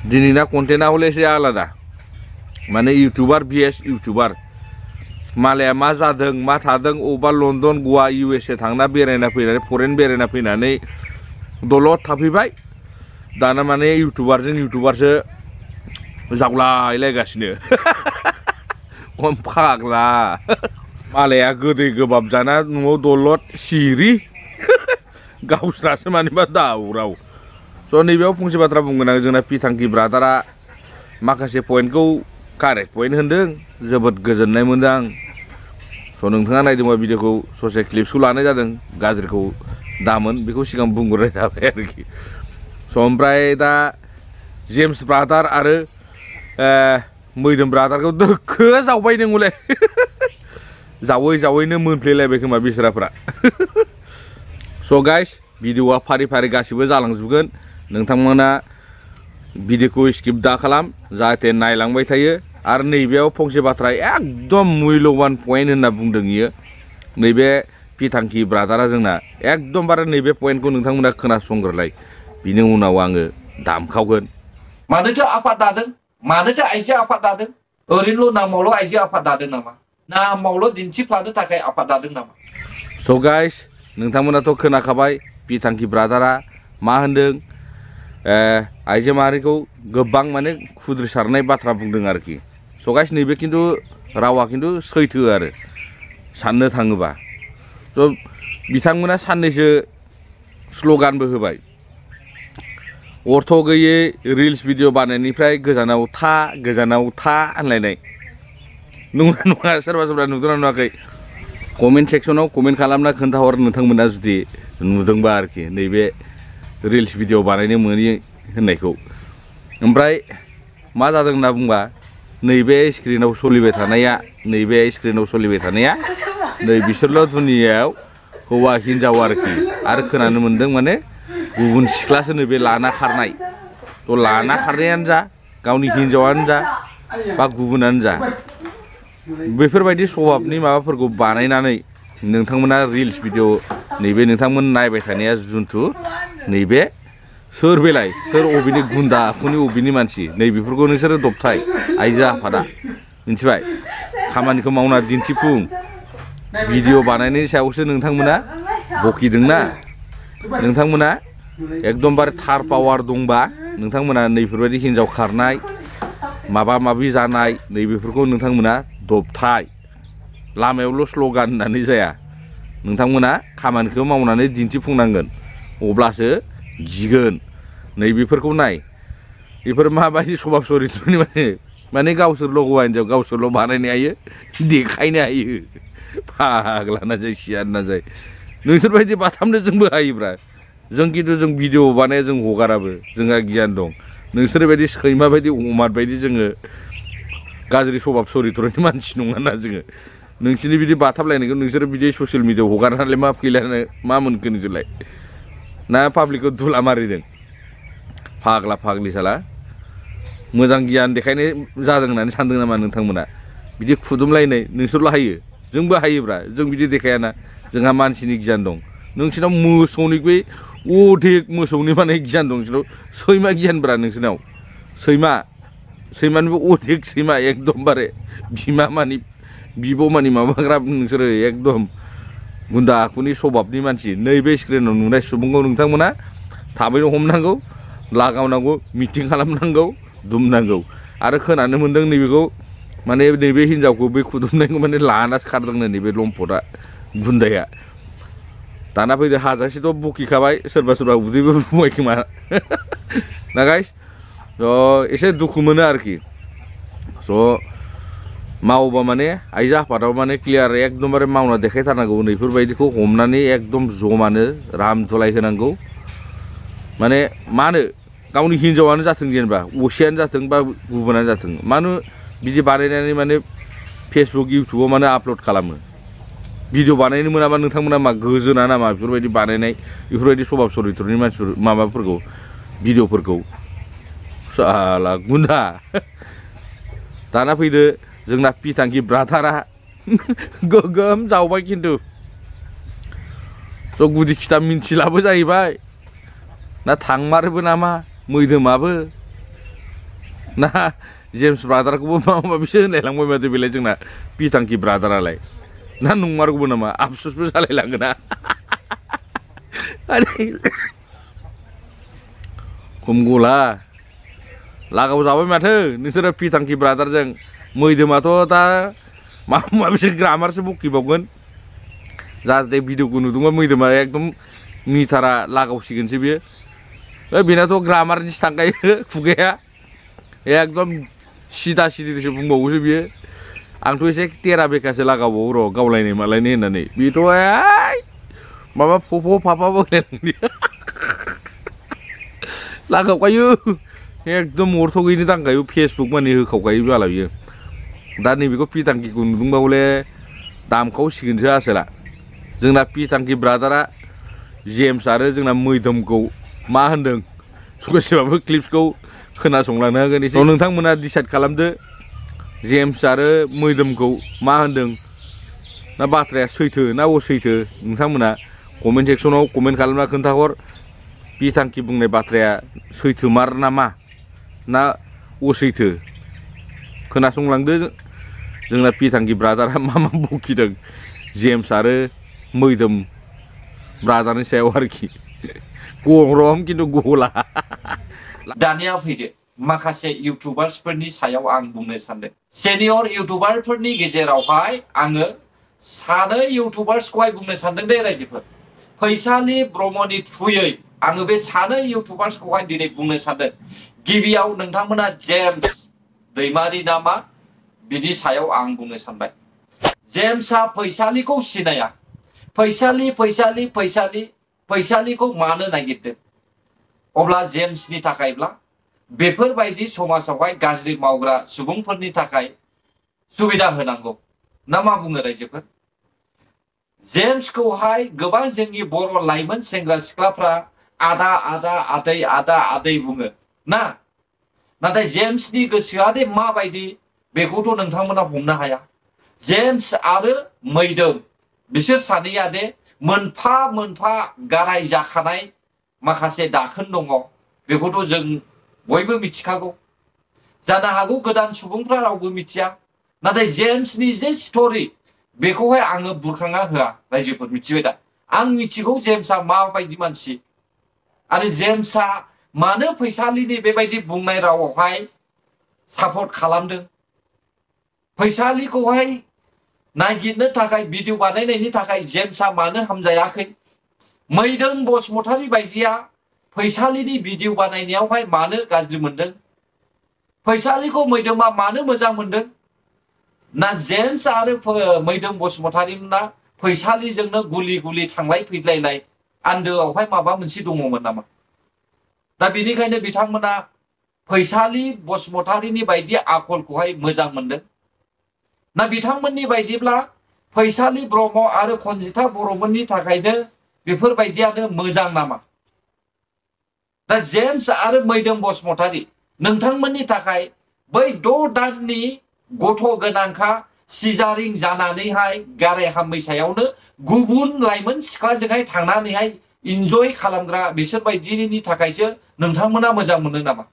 दिनैना कन्टेन्टआ हले एसे आलादा माने इउटुबार भिएस इउटुबार मालाया मा जादों मा थादों अबा लन्डन गवा USA थांना बेरायना फैनानै फरेन बेरायना फैनानै दलद थाफैबाय दाना माने इउटुबारजों इउटुबारसो जावलायलायगासिनो फाग्ला मालाया गोदै गोबाब जाना न'आव दलद सिरि गावस्रासो मानिबा दावराव स' नैबेयाव फंसे बाथ्रा बुंगोन आं जोंना पिथांखि ब्रादारा माखासे पइन्टखौ कारेक्ट पइन्ट होनदों जोबोद गोजोननाय मोनदों आं स' नोंथाङा नायदोंबा भिडिअखौ ससे क्लिप्सखौ लानाय जादों गाज्रिखौ दामोन बेखौ सिगां बुंग्रोनाय जाबाय आरोखि स' ओमफ्राय दा जेम्स ब्रादार आरो मैदोम ब्रादारखौ दोखो जावबाय नोंलाय जावै जावैनो मोनफ्लेलायबाय खोमा बिसोराफ्रा स' गाइस भिडिअआ फारि फारि गासिबो जालांजोबगोन नोंथांमोना भिडिअखौ स्किप दा खालाम जाहाथे नायलांबाय थायो आरो नैबेयाव फंसे बाथ्रा एकदम मुल्यबान पइन्ट होनना बुंदों इयो नैबे पिथांखि ब्रादारा जोंना एकदमबारे नैबे पइन्टखौ नोंथांमोना खोनासंग्रोलाय बिनि उनाव आङो दामखावगोन मानोथो आफाद दादों मानोथो आइजो आफाद दादों ओरैनोल' नामावल' आइजो आफाद दादों नामा नामावल' दिन्थिफ्लानो थाखाय आफाद दादों नामा स' गाइस नोंथांमोनाथ' खोनाखाबाय पिथांखि ब्रादारा मा होनदों आइजो माहारिखौ गोबां माने खुद्रिसारनाय बाथ्रा बुंदों आरोखि स' गाइस नैबे खिन्थु रावा खिन्थु सैथो आरो साननो थाङोबा थ' बिथांमोना साननैसो स्ल'गानबो होबाय अर्थ गैयै रिल्स भिडिअ बानायनायनिफ्राय गोजानाव था होनलायनाय नङा नङा सोरबा सोरबा नुदोंना नुवाखै कमेन्ट सेक्सनाव कमेन्ट खालामना खोन्थाहर नोंथांमोना जुदि नुदोंबा आरोखि नैबे रिल्स भिडिअ बानायनो मोनि होननायखौ ओमफ्राय मा जादों होनना बुंबा नैबे स्क्रिनाव सोलिबाय थानाया नै बिसोरल' दुनियायाव हौवा हिन्जाव आरोखि आरो खोनानो मोन्दों माने गुबुन सिख्लासो नैबे लाना खारनाय थ' लाना खारनायानो जा गावनि हिन्जावानो जा बा गुबुनानो जा बेफोरबायदि सभाबनि माबाफोरखौ बानायनानै नोंथांमोना रिल्स भिडिअ नैबे नोंथांमोन नायबाय थानाया जुन्थु नैबे सोर बेलाय सोर अबेनि गुन्दा आखुनि अबेनि मानसि नैबेफोरखौ नोंसोरो दबथाय आइजो आफादा मिथिबाय खामानिखौ मावना दिन्थिफुं भिडिअ बानायनायनि सायावसो नोंथांमोना बकिदोंना नोंथांमोना एकदमबारे थार पावार दंबा नोंथांमोना नैफोरबायदि हिन्जाव खारनाय माबा माबि जानाय नैबेफोरखौ नोंथांमोना दबथाय लामायावल' स्ल'गान होननानै जाया नोंथांमोना खामानिखौ मावनानै दिन्थिफुंनांगोन अब्लासो गिगोन नैबेफोरखौ नाय बेफोर माबायदि सभाब चरित्रनि माने गावसोरल' हौवा हिन्जाव गावसोरल' बानायनो हायो देखायनो हायो फाग्ला ना जाय सियान ना जाय नोंसोरबायदि बाथामनो जोंबो हायोब्रा जों खिन्थु जों भिडिअ बानाया जों हगाराबो जोंहा गियान दं नोंसोर बायदि सैमा बायदि अमात बायदि जोङो गाज्रि सभाब चरित्रनि मानसि नङाना जोङो नोंसोरनि बिदि बाथाबलायनायखौ नोंसोर बिदि ससियेल मिडियायाव हगारनानै मा फैलायनो मा मोनखो नोंसोरलाय ना पाब्लिकखौ धुला मारिदों फाग्ला फाग्लि साला मोजां गियान देखायनाय जादों होननानै सानदों नामा नोंथांमोना बिदि खुदुमलायनाय नोंसोरल' हायो जोंबो हायोब्रा जों बिदि देखायाना जोंहा मानसिनि गियान दं नोंसिनाव मोसौनिख्रुइ अधिक मोसौनि माने गियान दं नोंसिनाव सैमा गियानब्रा नोंसिनाव सैमानिबो अधिक सैमा एकदमबारे बिमा मानि बिब' मानि माबाग्रा नोंसोरो एकदम गुन्दा आखुनि सभाबनि मानसि नैबे स्क्रिनाव नुनाय सुबुंखौ नोंथांमोना थाबैनो हमनांगौ लागावनांगौ मिटिं खालामनांगौ दुमनांगौ आरो खोनानो मोन्दों नैबेखौ माने नैबे हिन्जावखौ बे खुदुमनायखौ माने लानासो खारदोंनो नैबे लम्पटआ गुन्दाया दाना फैदो हाजासेथ' बकिखाबाय सोरबा सोरबा उदैबो बुंबाय खोमा ना गाइस थ' एसे दुखु मोनो आरोखि स' मावोबा माने आइजो आफादाव माने क्लियार एकदमबारे मावना देखायथारनांगौ नैफोरबायदिखौ हमनानै एकदम जमानो राम दुलाय होनांगौ माने मानो गावनि हिन्जावानो जाथों जेनेबा असेयानो जाथों बा गुबुनानो जाथों मानो बिदि बानायनानै माने फेसबुक इउटुबाव माने आपल'ड खालामो भिडिअ बानायनो मोनाबा नोंथांमोना मा गोजोना नामा बेफोरबायदि बानायनाय बेफोरबायदि सभाब चरित्रनि मानसिफोर माबाफोरखौ भिडिअफोरखौ साला गुन्दा दाना फैदो जोंना पिथांखि ब्रादारा गोगोम जावबाय खिन्थु स' गुदि खिथा मिन्थिलाबो जाहैबाय ना थांमारोबो नामा मैदोमाबो Nah, James brotherखौबो माबा माबिसो होनलायलांबाय माथो बेलाय जोंना पिटांकि ब्रादारालाय ना नंमारगौबो नामा आफसुसबो जालायलाङो ना खम गला लागाव जाबाय माथो नोंसोरो पिटांकि ब्रादारजों मैदोमाथ' दा माबा माबिसो ग्रामारसो बखिबावगोन जाहाथे भिडिअखौ नुदोंबा मैदोमा एकदम मिटारा लागावसिगोनसो बियो बेनाथ' ग्रामारनिसो थांखायो खुगाया एकदम सिदा सिदिसो बुंबावोसो बियो आंथ' एसे तेरा बेकासो लागावबावो र' गावलायनाय मालायनाय होननानै बेथ' माबा फफ' फाफाबो लागावखायो एकदम अर्थ'गैनो दांखायो फेसबुक माने होखावखायो बाला बियो दा नैबेखौ पिटांकिखौ नुदोंबा हले दामखावसिगोनसो आसोला जोंना पिटांकि ब्रादारा जेम्स आरो जोंना मैदोमखौ मा होनदों ससेबाबो क्लिप्सखौ खोनासंलांनो हागोन एसे नोंथांमोना डिसाइड खालामदो जेम्स आरो मैदोमखौ मा होनदों ना बाथ्राया सैथो ना असैथो नोंथांमोना कमेन्ट सेक्सनाव कमेन्ट खालामना खोन्थाहर पिटांकि बुंनाय बाथ्राया सैथोमार नामा ना असैथो खोनासंलांदो जोंना पिटांकि ब्रादारा मा मा बखिदों जेम्स आरो मैदोम ब्रादारनि सायाव आरोखि गरम खिन्थु गला दानिया फैदो माखासे इउटुबार्सफोरनि सायाव आं बुंनो सानदों सेनियर इउटुबारफोरनि गेजेरावहाय आङो सानै इउटुबार्सखौहाय बुंनो सानदों दे रायजोफोर फैसालि ब्रह्मनि थ्रुयै आङो बे सानै इउटुबार्सखौहाय दिनै बुंनो सानदों गिबियाव नोंथांमोना जेम्स दैमारि नामा बिनि सायाव आं बुंनो सानबाय जेम्सआ फैसालिखौ सिनाया फैसालिखौ मानो नागिरदों अब्ला जेम्सनि थाखायब्ला बेफोरबायदि समाजावहाय गाज्रि मावग्रा सुबुंफोरनि थाखाय सुबिदा होनांगौ ना मा बुङो रायजोफोर जेम्सखौहाय गोबां जोंनि बर' लाइमोन सेंग्रा सिख्लाफ्रा आदा आदै बुङो ना नाथाय जेम्सनि गोसोआ दे माबायदि बेखौथ' नोंथांमोना हमनो हाया जेम्स आरो मैदोम बिसोर सानैया दे मोनफा मोनफा गाराय जाखानाय माखासे दाखोन दङ बेखौथ' जों बयबो मिथिखागौ जानो हागौ गोदान सुबुंफ्रा रावबो मिथिया नाथाय जेम्सनि जे स्ट'रि बेखौहाय आङो बुरखांना होआ रायजोफोर मिथिबाय दा आं मिथिगौ जेम्सआ माबायदि मानसि आरो जेम्सआ मानो फैसालिनि बेबायदि बुंनाय रावावहाय सापर्ट खालामदों फैसालिखौहाय नागिरनो थाखाय भिडिअ बानायनायनि थाखाय जेम्सआ मानो हामजायाखै मैदोम बसुमतारी बायदिया फैसालिनि भिडिअ बानायनायावहाय मानो गाज्रि मोनदों फैसालिखौ मैदोमा मानो मोजां मोनदों ना जेम्स आरो मैदोम बसुमतारीमोना फैसालिजोंनो गुलि थांलाय फैलायनाय आन्दोआवहाय माबा मोनसे दङमोन नामा दा बेनिखायनो बिथांमोना फैसालि बसुमतारीनि बायदि आखलखौहाय मोजां मोनदों ना बिथांमोननि बायदिब्ला फैसालि ब्रह्म आरो खनजिथा बर'मोननि थाखायनो बेफोरबायदियानो मोजां नामा दा जेम्स आरो मैदोम बसुमतारी नोंथांमोननि थाखाय बै 6 दाननि गथ' गोनांखा सिजारिं जानानैहाय गाराय हामैसायावनो गुबुन लाइमोन सिख्लाजोंहाय थांनानैहाय इन्जय खालामग्रा बिसोरबायदिनि थाखायसो नोंथांमोना मोजां मोनो नामा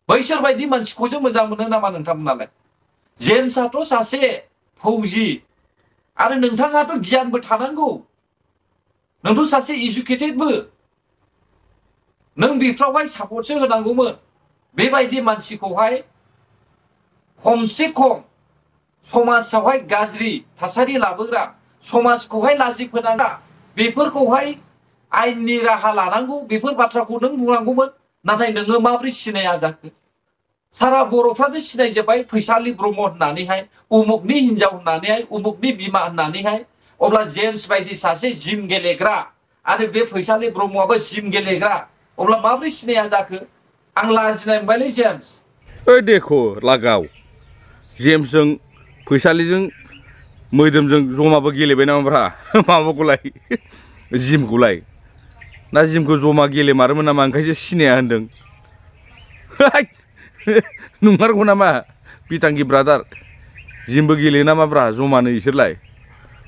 बैसोरबायदि मानसिखौसो मोजां मोनो नामा नोंथांमोनालाय जेम्सआथ' सासे फौजि आरो नोंथाङाथ' गियानबो थानांगौ नोंथ' सासे इडुकेटेडबो नों बेफ्रावहाय सापर्टसो होनांगौमोन बेबायदि मानसिखौहाय खमसे खम समाजावहाय गाज्रि थासारि लाबोग्रा समाजखौहाय लाजि फोनांग्रा बेफोरखौहाय आयेननि राहा लानांगौ बेफोर बाथ्राखौ नों बुंनांगौमोन नाथाय नोङो माब्रै सिनाया जाखो सारा बर'फ्रानो सिनायजोब्बाय फैसालि ब्रह्म होननानैहाय उमुकनि हिनजाव होननानैहाय उमुकनि बिमा होननानैहाय अब्ला जेम्स बायदि सासे जिम गेलेग्रा आरो बे फैसालि ब्रह्मआबो जिम गेलेग्रा अब्ला माब्रै सिनाया जाखो आं लाजिनाय मोनबायलै जेम्स ओइ देखो लागाव जेम्सजों फैसालिजों मैदोमजों जमाबो गेलेबाय नामाब्रा माबाखौलाय जिमखौलाय ना जिमखौ जमा गेलेमारोमोन नामा ओंखायसो सिनाया होनदों नंमारगौ नामा पिटांकि ब्रादार जिमबो गेलेयो नामाब्रा जमानो इसोरलाय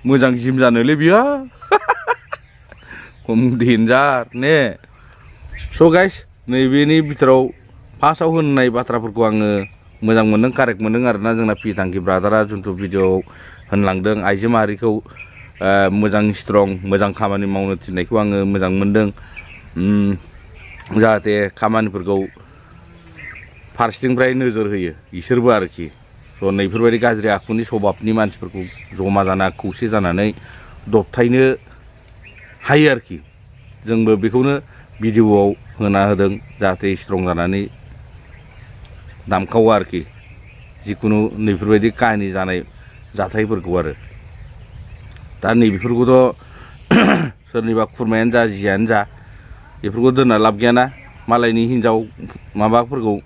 मोजां जिम जानोलै बियो खम डेन्जार ने स' गाइस नैबेनि बिथोराव फार्स्टआव होननाय बाथ्राफोरखौ आङो मोजां मोनदों कारेक्ट मोनदों आरोना जोंना पि थांखि ब्रादारा जिथु भिडिअ'आव होनलांदों आइजो माहारिखौ मोजां स्ट्रं मोजां खामानि मावनो थिननायखौ आङो मोजां मोनदों जाहाथे खामानिफोरखौ फारसेथिंनिफ्राय नोजोर होयो इसोरबो आरोखि स' नैफोरबायदि गाज्रि आखुनि सभाबनि मानसिफोरखौ जमा जाना खौसे जानानै दबथायनो हायो आरोखि जोंबो बेखौनो भिडिअ'आव होना होदों जाहाथे स्ट्रं जानानै दामखावा आरोखि जिखुनु नैफोरबायदि काहानि जानाय जाथायफोरखौ आरो दा नैबेफोरखौथ' सोरनिबा खुरमायानो जा जियानो जा बेफोरखौ दोनना लाब गैयाना मालायनि हिनजाव माबाफोरखौ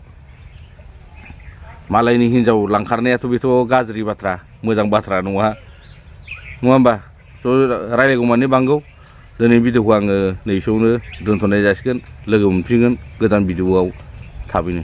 मालायनि हिनजाव लांखारनायाथ' बेथ' गाज्रि बाथ्रा मोजां बाथ्रा नङा होमबा स' रायलायगौ माने बांगौ दिनै भिडिअ'खौ आङो नैबेयावनो दोनथ'नाय जासिगोन लोगो मोनफिनगोन गोदान भिडिअ'आव थाबैनो